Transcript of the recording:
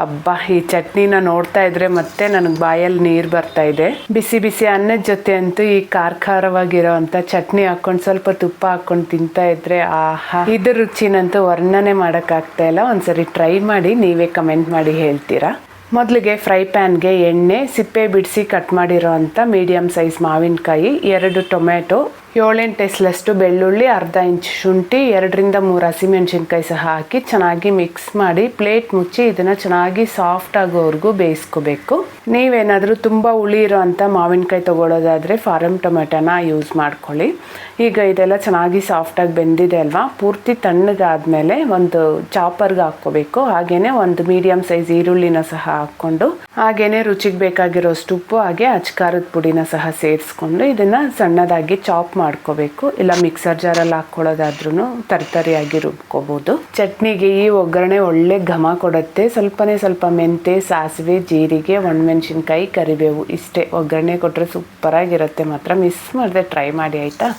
ಅಬ್ಬಾ, ಈ ಚಟ್ನಿನ ನೋಡ್ತಾ ಇದ್ರೆ ಮತ್ತೆ ನನಗೆ ಬಾಯಲ್ಲಿ ನೀರು ಬರ್ತಾ ಇದೆ. ಬಿಸಿ ಬಿಸಿ ಅನ್ನದ ಜೊತೆ ಅಂತೂ ಈ ಖಾರವಾಗಿರೋ ಅಂತ ಚಟ್ನಿ ಹಾಕೊಂಡು ಸ್ವಲ್ಪ ತುಪ್ಪ ಹಾಕೊಂಡು ತಿಂತಾ ಇದ್ರೆ ಆಹಾ, ಇದ್ರ ರುಚಿನಂತೂ ವರ್ಣನೆ ಮಾಡೋಕ್ಕಾಗ್ತಾ ಇಲ್ಲ. ಒಂದ್ಸರಿ ಟ್ರೈ ಮಾಡಿ, ನೀವೇ ಕಮೆಂಟ್ ಮಾಡಿ ಹೇಳ್ತೀರಾ. ಮೊದಲಿಗೆ ಫ್ರೈ ಪ್ಯಾನ್ಗೆ ಎಣ್ಣೆ, ಸಿಪ್ಪೆ ಬಿಡಿಸಿ ಕಟ್ ಮಾಡಿರೋ ಅಂಥ ಮೀಡಿಯಮ್ ಸೈಜ್ ಮಾವಿನಕಾಯಿ, 2 ಟೊಮೆಟೊ, 7-8 ಎಸಲಷ್ಟು ಬೆಳ್ಳುಳ್ಳಿ, ಅರ್ಧ ಇಂಚ್ ಶುಂಠಿ, 2 ರಿಂದ 3 ಹಸಿಮೆಣಸಿನ್ಕಾಯಿ ಸಹ ಹಾಕಿ ಚೆನ್ನಾಗಿ ಮಿಕ್ಸ್ ಮಾಡಿ ಪ್ಲೇಟ್ ಮುಚ್ಚಿ ಇದನ್ನು ಚೆನ್ನಾಗಿ ಸಾಫ್ಟ್ ಆಗೋವರೆಗೂ ಬೇಯಿಸ್ಕೋಬೇಕು. ನೀವೇನಾದರೂ ತುಂಬ ಹುಳಿ ಇರೋ ಅಂಥ ಮಾವಿನಕಾಯಿ ತೊಗೊಳೋದಾದರೆ ಫಾರಮ್ ಟೊಮೆಟೊನ ಯೂಸ್ ಮಾಡ್ಕೊಳ್ಳಿ. ಈಗ ಇದೆಲ್ಲ ಚೆನ್ನಾಗಿ ಸಾಫ್ಟಾಗಿ ಬೆಂದಿದೆ ಅಲ್ವಾ, ಪೂರ್ತಿ ತಣ್ಣಗಾದ್ಮೇಲೆ ಒಂದು ಚಾಪರ್ಗೆ ಹಾಕ್ಕೋಬೇಕು. ಹಾಗೆಯೇ ಒಂದು ಮೀಡಿಯಮ್ ಸೈಜ್ ಈರುಳ್ಳಿನ ಸಹ ಹಾಕ್ಕೊಂಡು, ಹಾಗೆಯೇ ರುಚಿಗೆ ಬೇಕಾಗಿರೋಷ್ಟು ಉಪ್ಪು, ಹಾಗೆ ಅಚ್ಕಾರದ ಪುಡಿನ ಸಹ ಸೇರಿಸ್ಕೊಂಡು ಇದನ್ನು ಸಣ್ಣದಾಗಿ ಚಾಪ್ ಮಾಡ್ಕೋಬೇಕು. ಇಲ್ಲ ಮಿಕ್ಸರ್ ಜಾರಲ್ಲಿ ಹಾಕ್ಕೊಳ್ಳೋದಾದ್ರೂ ತರತರಿಯಾಗಿ ರುಬ್ಕೋಬಹುದು. ಚಟ್ನಿಗೆ ಈ ಒಗ್ಗರಣೆ ಒಳ್ಳೆ ಘಮ ಕೊಡುತ್ತೆ. ಸ್ವಲ್ಪ ಮೆಂತೆ, ಸಾಸಿವೆ, ಜೀರಿಗೆ, ಒಣಮೆಣಸಿನ್ಕಾಯಿ, ಕರಿಬೇವು, ಇಷ್ಟೇ. ಒಗ್ಗರಣೆ ಕೊಟ್ಟರೆ ಸೂಪರಾಗಿರುತ್ತೆ. ಮಾತ್ರ ಮಿಸ್ ಮಾಡದೆ ಟ್ರೈ ಮಾಡಿ ಆಯಿತಾ.